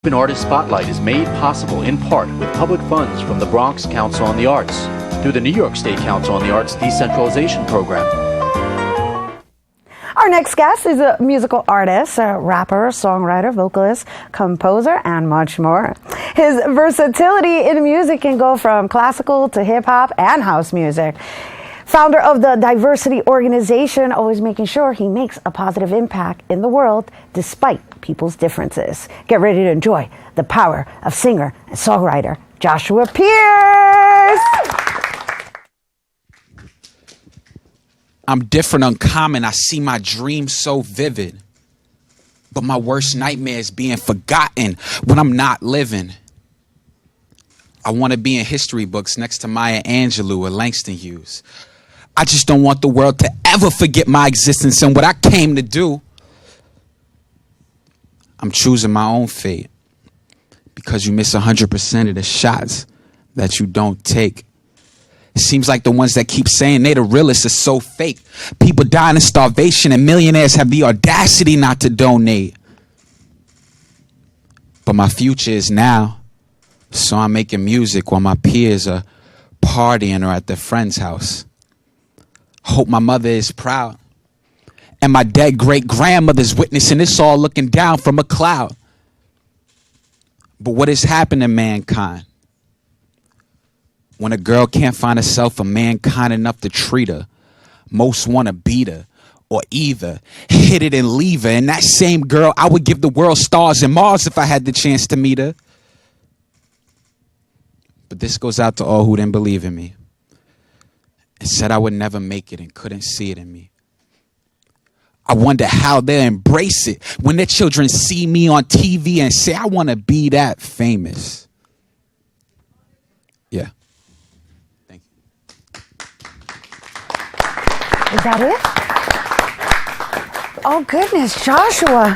An Artist Spotlight is made possible in part with public funds from the Bronx Council on the Arts through the New York State Council on the Arts Decentralization Program. Our next guest is a musical artist, a rapper, songwriter, vocalist, composer, and much more. His versatility in music can go from classical to hip-hop and house music. Founder of the Diversity Organization, always making sure he makes a positive impact in the world despite people's differences. Get ready to enjoy the power of singer and songwriter Joshua Pierce. I'm different, uncommon. I see my dreams so vivid. But my worst nightmare is being forgotten when I'm not living. I want to be in history books next to Maya Angelou or Langston Hughes. I just don't want the world to ever forget my existence and what I came to do. I'm choosing my own fate because you miss 100% of the shots that you don't take. It seems like the ones that keep saying they the realest are so fake. People dying of starvation and millionaires have the audacity not to donate. But my future is now, so I'm making music while my peers are partying or at their friend's house. Hope my mother is proud. And my dead great-grandmother's witnessing this all looking down from a cloud. But what has happened to mankind? When a girl can't find herself a man kind enough to treat her, most want to beat her or either hit it and leave her. And that same girl, I would give the world stars and Mars if I had the chance to meet her. But this goes out to all who didn't believe in me and said I would never make it and couldn't see it in me. I wonder how they'll embrace it when their children see me on TV and say, I want to be that famous. Yeah. Thank you. Is that it? Oh, goodness, Joshua.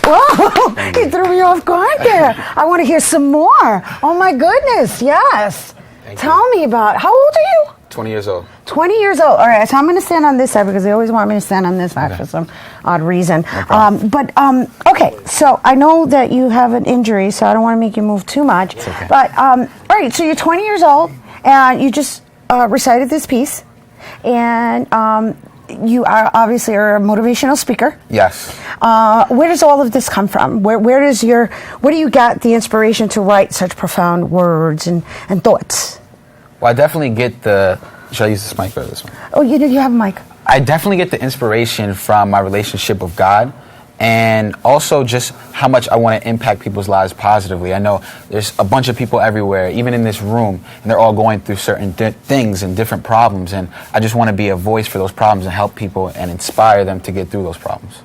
Whoa, he threw me off guard there. I want to hear some more. Oh, my goodness, yes. Tell me about, how old are you? 20 years old. 20 years old. All right, so I'm going to stand on this side because they always want me to stand on this side for some odd reason. Okay, so I know that you have an injury, so I don't want to make you move too much. It's okay. But, all right, so you're 20 years old, and you just recited this piece, and you are obviously are a motivational speaker. Yes. Where does all of this come from? Where do you get the inspiration to write such profound words and thoughts? Well, I definitely get should I use this mic or this one? Oh, you have a mic. I definitely get the inspiration from my relationship with God and also just how much I want to impact people's lives positively. I know there's a bunch of people everywhere, even in this room, and they're all going through certain things and different problems, and I just want to be a voice for those problems and help people and inspire them to get through those problems.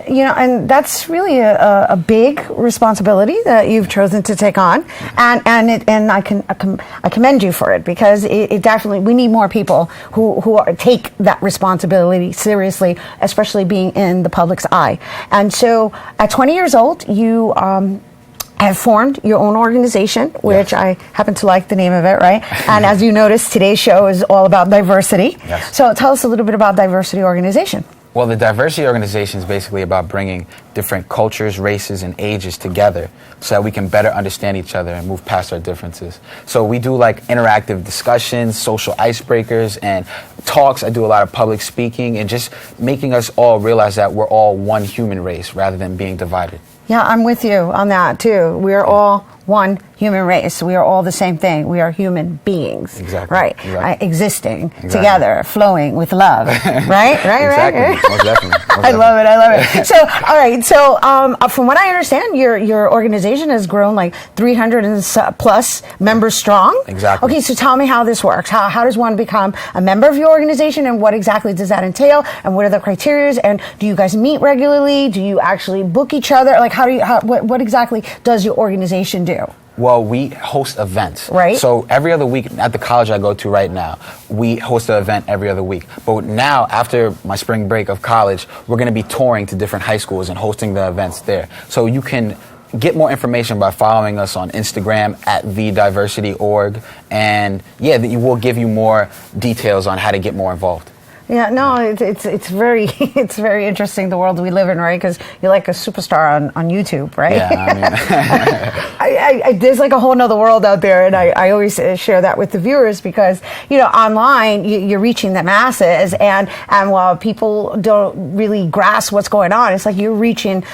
You know, and that's really a big responsibility that you've chosen to take on, and I commend you for it because it definitely, we need more people who take that responsibility seriously, especially being in the public's eye. And so, at 20 years old, you have formed your own organization, which I happen to like the name of it, right? And as you noticed, today's show is all about diversity. Yes. So tell us a little bit about Diversity Organization. Well, the Diversity Organization is basically about bringing different cultures, races, and ages together so that we can better understand each other and move past our differences. So we do like interactive discussions, social icebreakers, and talks. I do a lot of public speaking and just making us all realize that we're all one human race rather than being divided. Yeah, I'm with you on that too. We're all one human race. We are all the same thing. We are human beings. Exactly. Right. Exactly. Existing Exactly. Together, flowing with love. Right? Exactly. Right? Most definitely. I love it. So, all right. So, from what I understand, your organization has grown like 300 and plus members strong. Exactly. Okay. So, tell me how this works. How does one become a member of your organization, and what exactly does that entail? And what are the criteria? And do you guys meet regularly? Do you actually book each other? Like, what exactly does your organization do? Well, we host events. Right. So every other week at the college I go to right now, we host an event every other week. But now, after my spring break of college, we're going to be touring to different high schools and hosting the events there. So you can get more information by following us on Instagram at TheDiversityOrg. And yeah, we will give you more details on how to get more involved. Yeah, no, it's very it's very interesting, the world we live in, right? Because you're like a superstar on YouTube, right? Yeah, I mean, there's like a whole nother world out there, and I always share that with the viewers because online you're reaching the masses, and while people don't really grasp what's going on, it's like you're reaching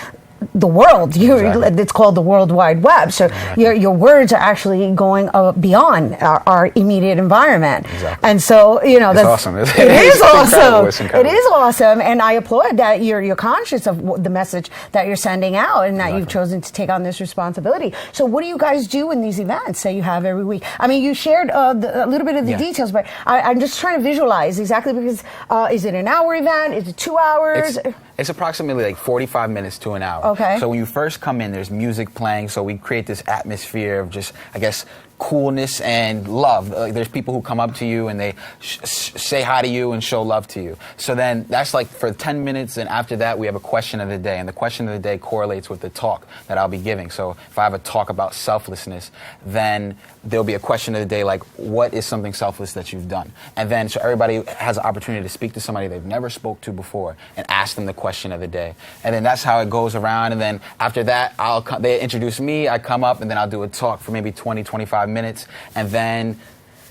the world. Exactly. It's called the World Wide Web. So your words are actually going beyond our immediate environment. Exactly. And so that's awesome. It is awesome. It's incredible. It is awesome, and I applaud that you're conscious of the message that you're sending out, and that you've chosen to take on this responsibility. So what do you guys do in these events that you have every week? I mean, you shared a little bit of the details, but I'm just trying to visualize exactly, because is it an hour event? Is it 2 hours? It's approximately like 45 minutes to an hour. Okay. So when you first come in, there's music playing, so we create this atmosphere of just, I guess, coolness and love. There's people who come up to you and they say hi to you and show love to you. So then that's like for 10 minutes, and after that we have a question of the day, and the question of the day correlates with the talk that I'll be giving. So if I have a talk about selflessness, then there'll be a question of the day like, what is something selfless that you've done? And then so everybody has an opportunity to speak to somebody they've never spoke to before and ask them the question of the day. And then that's how it goes around, and then after that they introduce me, I come up, and then I'll do a talk for maybe 20-25 minutes, and then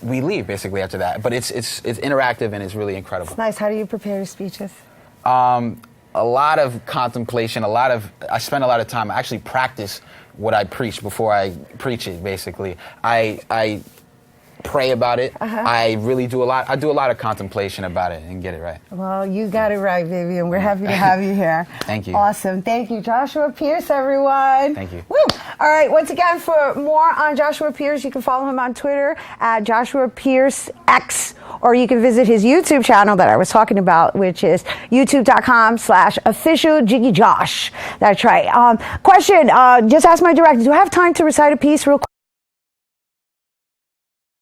we leave basically after that. But it's interactive, and it's really incredible. It's nice. How do you prepare your speeches? A lot of contemplation, I spend a lot of time. I actually practice what I preach before I preach it, basically. I pray about it. I really do a lot. I do a lot of contemplation about it and get it right. Well, you got it right, Vivian. We're happy to have you here. Thank you. Awesome. Thank you, Joshua Pierce, everyone. Thank you. Woo. All right. Once again, for more on Joshua Pierce, you can follow him on Twitter at Joshua Pierce X, or you can visit his YouTube channel that I was talking about, which is youtube.com/officialjiggyjosh. That's right. Question. Just ask my director. Do I have time to recite a piece real quick?